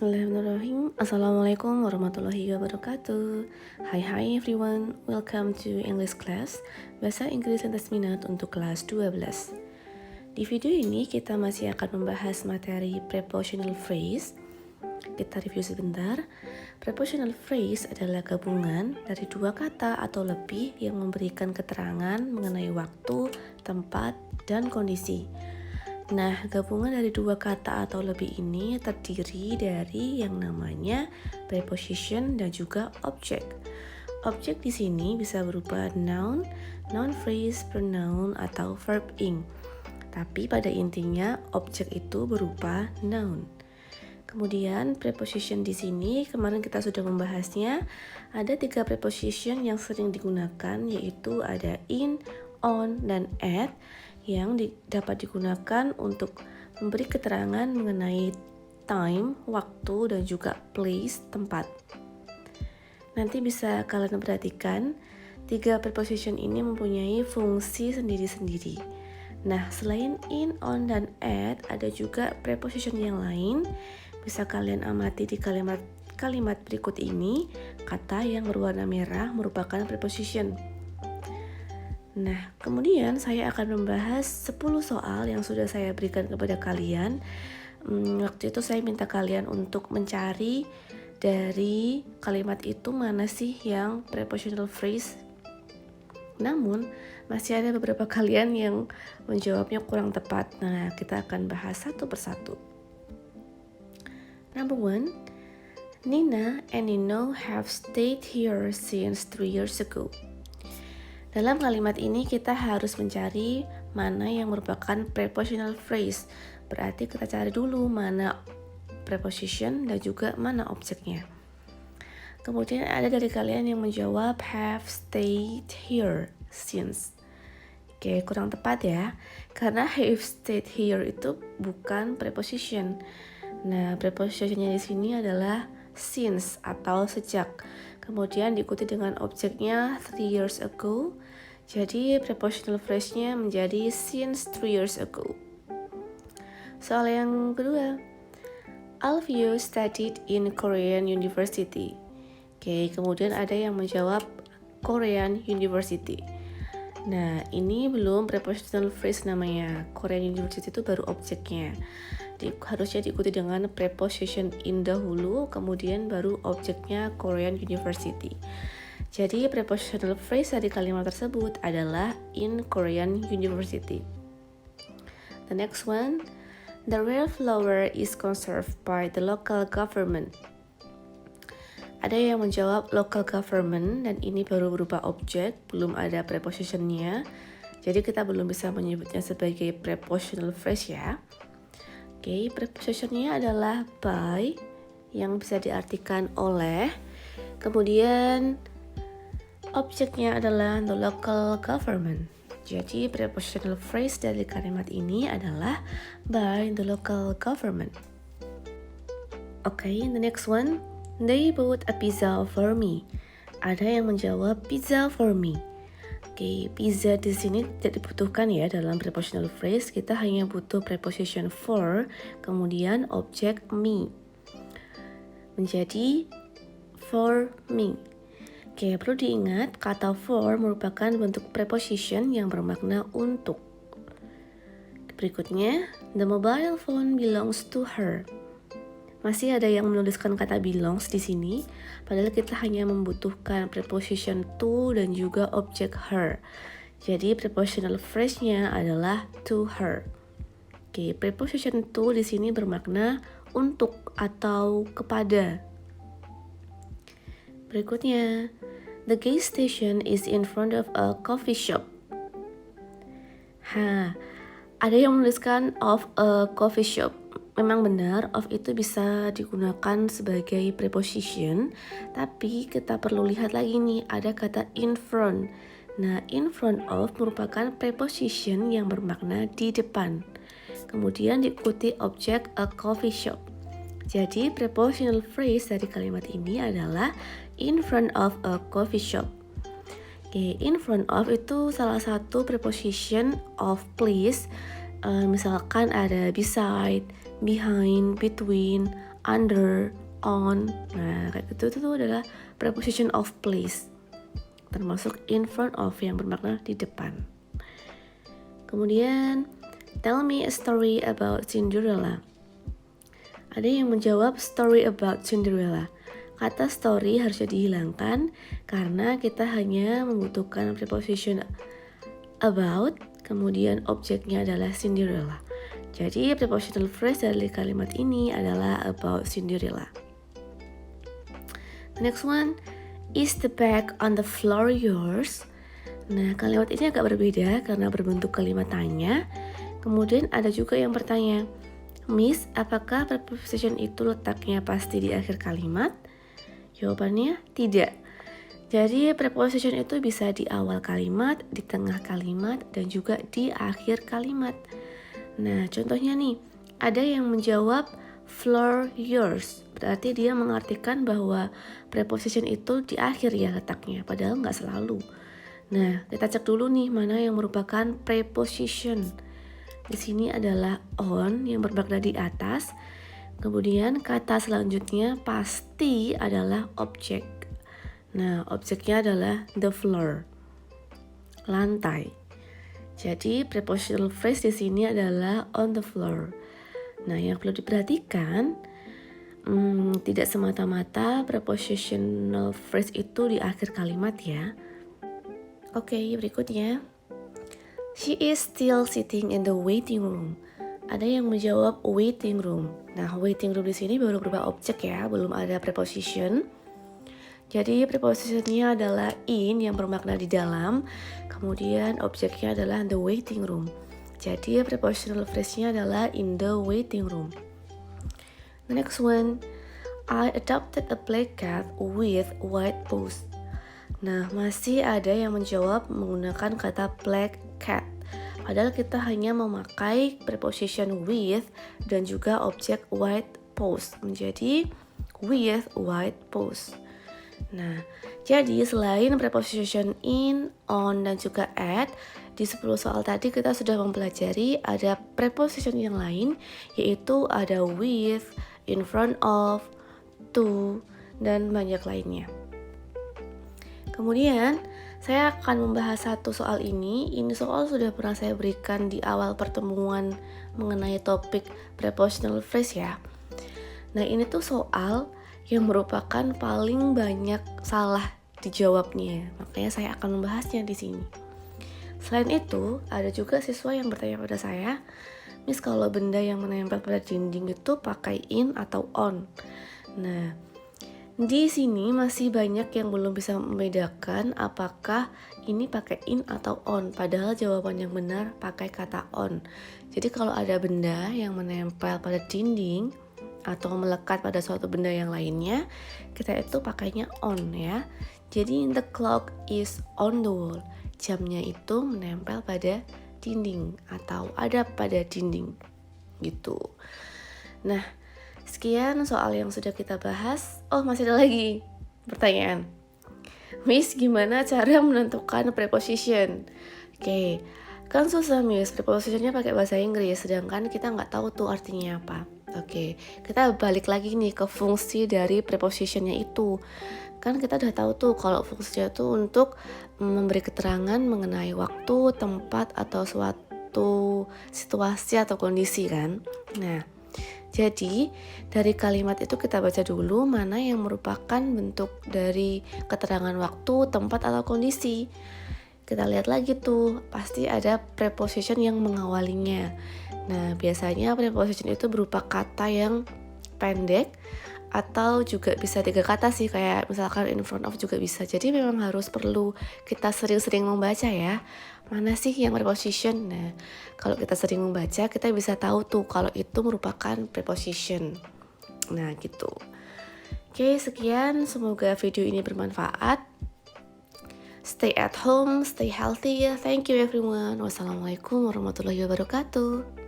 Bismillahirrahmanirrahim. Assalamualaikum warahmatullahi wabarakatuh. Hai everyone, welcome to English class Bahasa Inggris Lintas Minat untuk kelas 12. Di video ini kita masih akan membahas materi prepositional phrase. Kita review sebentar. Prepositional phrase adalah gabungan dari dua kata atau lebih yang memberikan keterangan mengenai waktu, tempat, dan kondisi. Nah, gabungan dari dua kata atau lebih ini terdiri dari yang namanya preposition dan juga objek. Objek di sini bisa berupa noun, noun phrase, pronoun, atau verb ing. Tapi pada intinya objek itu berupa noun. Kemudian preposition di sini kemarin kita sudah membahasnya. Ada 3 preposition yang sering digunakan, yaitu ada in, on, dan at, yang dapat digunakan untuk memberi keterangan mengenai time, waktu, dan juga place, tempat. Nanti bisa kalian perhatikan, 3 preposition ini mempunyai fungsi sendiri-sendiri. Nah, selain in, on, dan at, ada juga preposition yang lain. Bisa kalian amati di kalimat berikut ini. Kata yang berwarna merah merupakan preposition. Nah, kemudian saya akan membahas 10 soal yang sudah saya berikan kepada kalian. Waktu itu saya minta kalian untuk mencari dari kalimat itu mana sih yang prepositional phrase. Namun, masih ada beberapa kalian yang menjawabnya kurang tepat. Nah, kita akan bahas satu persatu. Number 1, Nina and Nino have stayed here since 3 years ago. Dalam kalimat ini kita harus mencari mana yang merupakan prepositional phrase. Berarti kita cari dulu mana preposition dan juga mana objeknya. Kemudian ada dari kalian yang menjawab have stayed here since. Oke, kurang tepat ya. Karena have stayed here itu bukan preposition. Nah, prepositionnya di sini adalah since atau sejak. Kemudian diikuti dengan objeknya 3 years ago. Jadi prepositional phrase-nya menjadi since 3 years ago. Soal yang kedua, Alfio studied in Korean University. Oke, kemudian ada yang menjawab Korean University. Nah, ini belum prepositional phrase namanya. Korean University itu baru objeknya. Harusnya diikuti dengan preposition in dahulu, kemudian baru objeknya Korean University. Jadi prepositional phrase dari kalimat tersebut adalah in Korean University. The next one, the rare flower is conserved by the local government. Ada yang menjawab local government dan ini baru berupa objek, belum ada prepositionnya. Jadi kita belum bisa menyebutnya sebagai prepositional phrase ya. Oke, prepositionnya adalah by yang bisa diartikan oleh. Kemudian objeknya adalah the local government. Jadi prepositional phrase dari kalimat ini adalah by the local government. Okay, the next one, they bought a pizza for me. Ada yang menjawab pizza for me. Oke, pizza di sini tidak dibutuhkan ya dalam prepositional phrase. Kita hanya butuh preposition for, kemudian objek me. Menjadi for me. Oke, perlu diingat kata for merupakan bentuk preposition yang bermakna untuk. Berikutnya, the mobile phone belongs to her. Masih ada yang menuliskan kata belongs di sini, padahal kita hanya membutuhkan preposition to dan juga objek her. Jadi prepositional phrase-nya adalah to her. Oke, preposition to di sini bermakna untuk atau kepada. Berikutnya, the gas station is in front of a coffee shop. Ada yang menuliskan of a coffee shop. Memang benar, of itu bisa digunakan sebagai preposition, tapi kita perlu lihat lagi nih, ada kata in front. Nah, in front of merupakan preposition yang bermakna di depan. Kemudian diikuti objek a coffee shop. Jadi, prepositional phrase dari kalimat ini adalah in front of a coffee shop. Oke, in front of itu salah satu preposition of place. Misalkan ada beside, behind, between, under, on. Nah, kayak gitu itu adalah preposition of place, termasuk in front of yang bermakna di depan. Kemudian, tell me a story about Cinderella. Ada yang menjawab story about Cinderella. Kata story harusnya dihilangkan karena kita hanya membutuhkan preposition about, kemudian objeknya adalah Cinderella. Jadi prepositional phrase dari kalimat ini adalah about Cinderella. The next one, is the bag on the floor yours? Nah, kalimat ini agak berbeda karena berbentuk kalimat tanya. Kemudian ada juga yang bertanya, Miss, apakah preposition itu letaknya pasti di akhir kalimat? Jawabannya tidak. Jadi preposition itu bisa di awal kalimat, di tengah kalimat, dan juga di akhir kalimat. Nah, contohnya nih, ada yang menjawab floor yours. Berarti dia mengartikan bahwa preposition itu di akhir ya letaknya, padahal nggak selalu. Nah, kita cek dulu nih mana yang merupakan preposition. Di sini adalah on yang bermakna di atas. Kemudian kata selanjutnya pasti adalah objek. Nah, objeknya adalah the floor, lantai. Jadi prepositional phrase di sini adalah on the floor. Nah, yang perlu diperhatikan, tidak semata-mata prepositional phrase itu di akhir kalimat ya. Oke, berikutnya. She is still sitting in the waiting room. Ada yang menjawab waiting room. Nah, waiting room di sini baru berupa objek ya, belum ada preposition. Jadi prepositionnya adalah in yang bermakna di dalam, kemudian objeknya adalah the waiting room. Jadi prepositional phrase-nya adalah in the waiting room. The next one, I adopted a black cat with white paws. Nah, masih ada yang menjawab menggunakan kata black cat. Padahal kita hanya memakai preposition with dan juga objek white paws menjadi with white paws. Nah, jadi selain preposition in, on, dan juga at, di 10 soal tadi kita sudah mempelajari ada preposition yang lain, yaitu ada with, in front of, to, dan banyak lainnya. Kemudian, saya akan membahas satu soal ini. Ini soal sudah pernah saya berikan di awal pertemuan mengenai topik prepositional phrase ya. Nah, ini tuh soal yang merupakan paling banyak salah dijawabnya. Makanya saya akan membahasnya di sini. Selain itu, ada juga siswa yang bertanya pada saya, Miss, kalau benda yang menempel pada dinding itu pakai in atau on? Nah, di sini masih banyak yang belum bisa membedakan apakah ini pakai in atau on. Padahal jawaban yang benar pakai kata on. Jadi kalau ada benda yang menempel pada dinding atau melekat pada suatu benda yang lainnya, kita itu pakainya on ya. Jadi the clock is on the wall. Jamnya itu menempel pada dinding atau ada pada dinding gitu. Nah, sekian soal yang sudah kita bahas. Oh, masih ada lagi pertanyaan. Miss, gimana cara menentukan preposition? Oke, kan susah Miss, prepositionnya pakai bahasa Inggris, sedangkan kita nggak tahu tuh artinya apa. Oke, kita balik lagi nih ke fungsi dari prepositionnya itu. Kan kita udah tahu tuh kalau fungsinya tuh untuk memberi keterangan mengenai waktu, tempat, atau suatu situasi atau kondisi kan. Nah, jadi dari kalimat itu kita baca dulu mana yang merupakan bentuk dari keterangan waktu, tempat, atau kondisi. Kita lihat lagi tuh, pasti ada preposition yang mengawalinya. Nah, biasanya preposition itu berupa kata yang pendek atau juga bisa 3 kata sih, kayak misalkan in front of juga bisa. Jadi memang harus perlu kita sering-sering membaca ya. Mana sih yang preposition? Nah, kalau kita sering membaca, kita bisa tahu tuh kalau itu merupakan preposition. Nah, gitu. Oke, sekian. Semoga video ini bermanfaat. Stay at home, stay healthy. Thank you everyone. Wassalamualaikum warahmatullahi wabarakatuh.